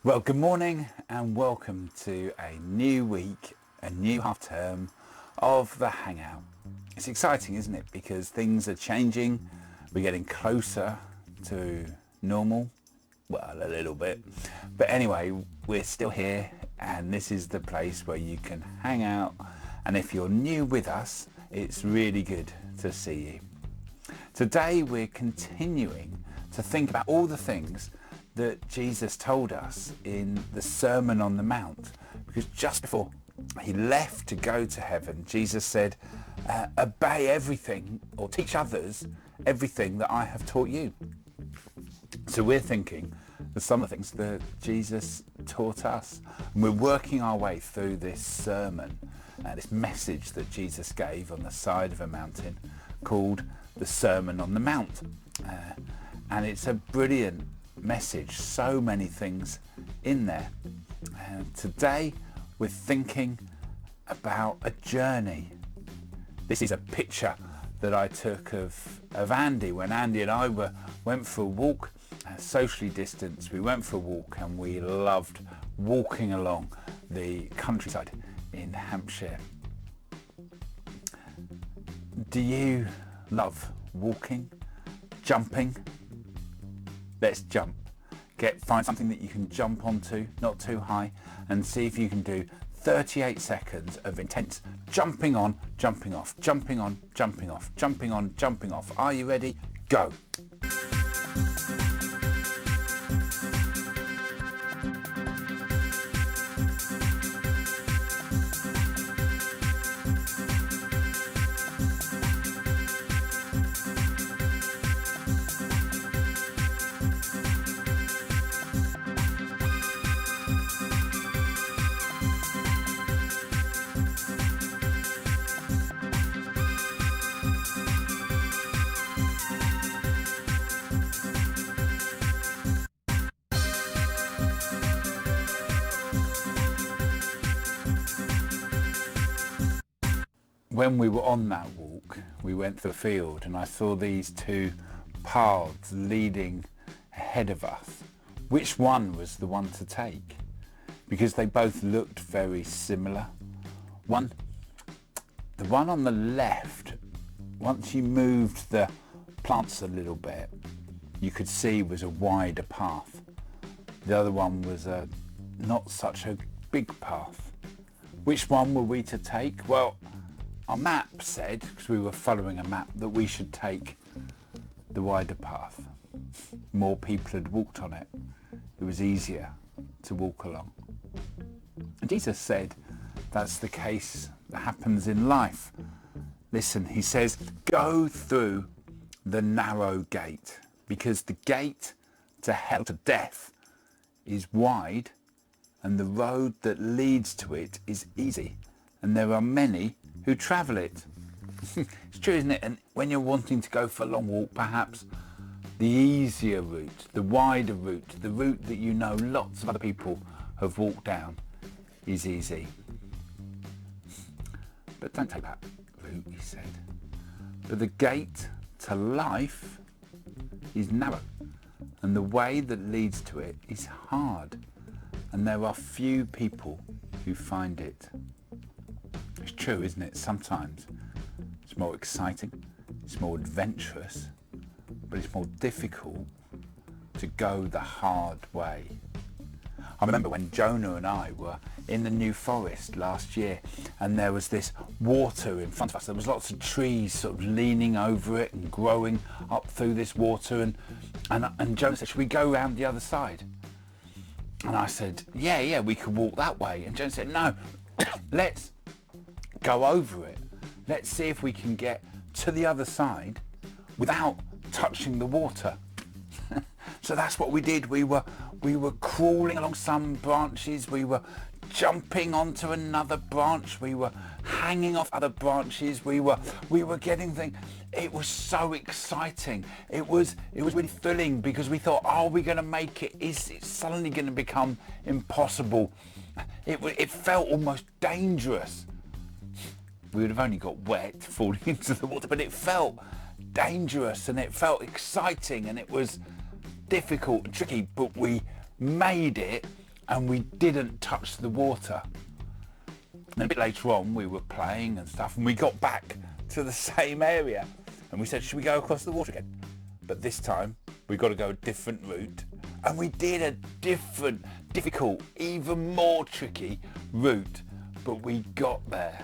Well, good morning and welcome to a new week, a new half term of the Hangout. It's exciting, isn't it? Because things are changing. We're getting closer to normal. Well, a little bit. But anyway, we're still here and this is the place where you can hang out. And if you're new with us, it's really good to see you. Today we're continuing to think about all the things that Jesus told us in the Sermon on the Mount, because just before he left to go to heaven, Jesus said, obey everything or teach others everything that I have taught you. So we're thinking of some of the things that Jesus taught us, and we're working our way through this sermon, this message that Jesus gave on the side of a mountain called the Sermon on the Mount. And it's a brilliant message, so many things in there. Today we're thinking about a journey. This is a picture that I took of Andy when Andy and I went for a walk, socially distanced. We went for a walk and we loved walking along the countryside in Hampshire. Do you love walking, jumping? Let's jump. Find something that you can jump onto, not too high, and see if you can do 38 seconds of intense jumping on, jumping off, jumping on, jumping off, jumping on, jumping off. Are you ready? Go. When we were on that walk, we went through a field and I saw these two paths leading ahead of us. Which one was the one to take? Because they both looked very similar. The one on the left, once you moved the plants a little bit, you could see was a wider path. The other one was not such a big path. Which one were we to take? Well, our map said, because we were following a map, that we should take the wider path. More people had walked on it. It was easier to walk along. And Jesus said that's the case that happens in life. Listen, he says, go through the narrow gate, because the gate to hell, to death, is wide, and the road that leads to it is easy, and there are many who travel it. It's true, isn't it? And when you're wanting to go for a long walk, perhaps the easier route, the wider route, the route that you know lots of other people have walked down is easy. But don't take that route, he said. But the gate to life is narrow, and the way that leads to it is hard, and there are few people who find it. It's true, isn't it? Sometimes it's more exciting, it's more adventurous, but it's more difficult to go the hard way. I remember when Jonah and I were in the New Forest last year, and there was this water in front of us. There was lots of trees sort of leaning over it and growing up through this water, and Jonah said, should we go around the other side? And I said, yeah, we could walk that way. And Jonah said, no, let's go over it. Let's see if we can get to the other side without touching the water. So that's what we did. We were crawling along some branches. We were jumping onto another branch. We were hanging off other branches. We were getting things. It was so exciting. It was really thrilling, because we thought, are we going to make it? Is it suddenly going to become impossible? It felt almost dangerous. We would have only got wet falling into the water, but it felt dangerous and it felt exciting and it was difficult and tricky, but we made it and we didn't touch the water. And a bit later on we were playing and stuff, and we got back to the same area and we said, should we go across the water again? But this time we've got to go a different route, and we did a different, difficult, even more tricky route, but we got there.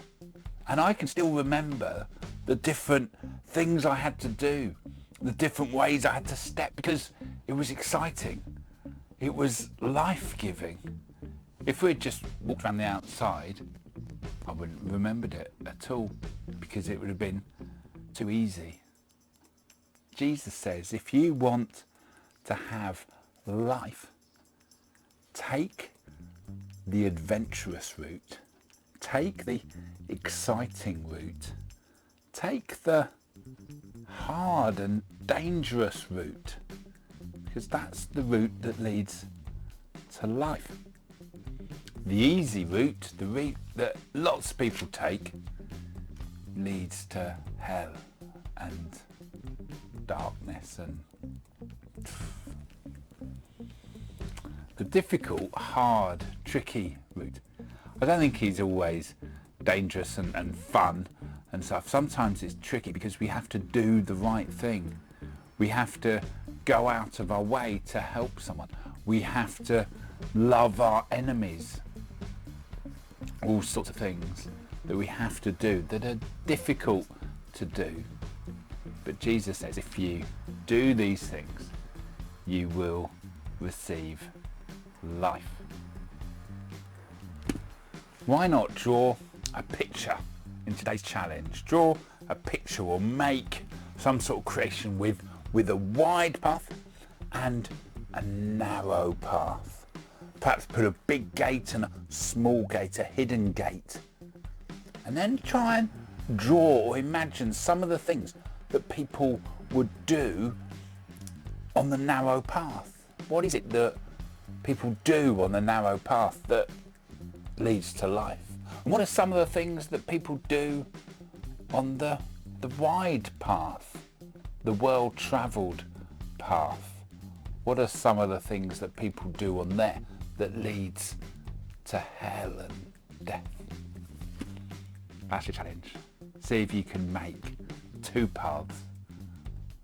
And I can still remember the different things I had to do, the different ways I had to step, because it was exciting. It was life-giving. If we'd just walked around the outside, I wouldn't have remembered it at all, because it would have been too easy. Jesus says, if you want to have life, take the adventurous route, take the exciting route, take the hard and dangerous route, because that's the route that leads to life. The easy route, the route that lots of people take, leads to hell and darkness, and the difficult, hard, tricky route, I don't think is always dangerous and fun and stuff. Sometimes it's tricky because we have to do the right thing. We have to go out of our way to help someone. We have to love our enemies. All sorts of things that we have to do that are difficult to do. But Jesus says, if you do these things, you will receive life. Why not draw a picture in today's challenge? Draw a picture or make some sort of creation with a wide path and a narrow path. Perhaps put a big gate and a small gate, a hidden gate. And then try and draw or imagine some of the things that people would do on the narrow path. What is it that people do on the narrow path that leads to life? And what are some of the things that people do on the wide path, the well-travelled path? What are some of the things that people do on there that leads to hell and death? That's your challenge. See if you can make two paths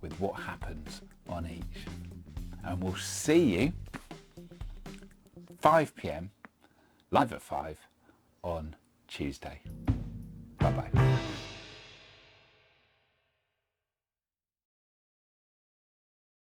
with what happens on each. And we'll see you 5 p.m, live at 5 on Tuesday. Bye-bye.